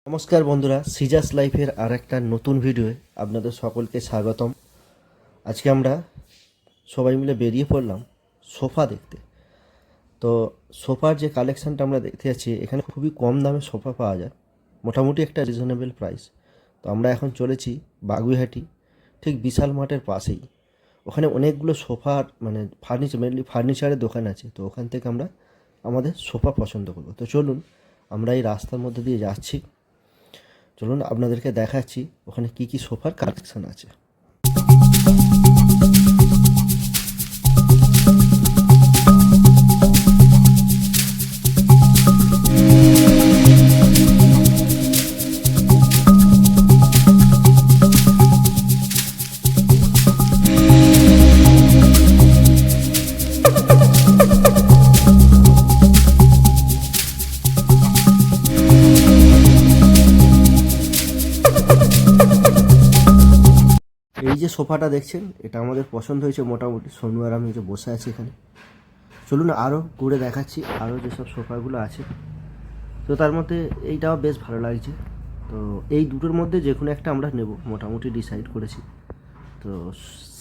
নমস্কার বন্ধুরা, সিজাস লাইফের আর একটা নতুন ভিডিওয়ে আপনাদের সকলকে স্বাগতম। আজকে আমরা সবাই মিলে বেরিয়ে পড়লাম সোফা দেখতে। তো সোফার যে কালেকশানটা আমরা দেখতে যাচ্ছি, এখানে খুবই কম দামে সোফা পাওয়া যায়, মোটামুটি একটা রিজনেবল প্রাইস। তো আমরা এখন চলেছি বাগুইহাটি, ঠিক বিশাল মাঠের পাশেই। ওখানে অনেকগুলো সোফার মেনলি ফার্নিচারের দোকান আছে। তো ওখান থেকে আমরা আমাদের সোফা পছন্দ করবো। তো চলুন, আমরা এই রাস্তার মধ্যে দিয়ে যাচ্ছি। চলুন আপনাদেরকে দেখাচ্ছি ওখানে কি কি সোফার কালেকশন আছে। এই যে সোফাটা দেখছেন, এটা আমাদের পছন্দ হয়েছে মোটামুটি। সোনু আর আমি যে বসে আছি এখানে। চলুন আরও ঘুরে দেখাচ্ছি আরও যেসব সোফাগুলো আছে। তো তার মধ্যে এইটাও বেশ ভালো লাগছে। তো এই দুটোর মধ্যে যে কোনো একটা আমরা নেব মোটামুটি ডিসাইড করেছি। তো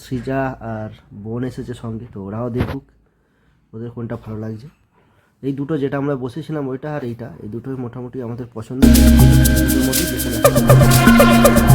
সৃজা আর বোন এসেছে সঙ্গে, তো ওরাও দেখুক ওদের কোনটা ভালো লাগছে। এই দুটো যেটা আমরা বসেছিলাম ওইটা আর এইটা, এই দুটোই মোটামুটি আমাদের পছন্দ। দুটোর মধ্যে যে কোনো একটা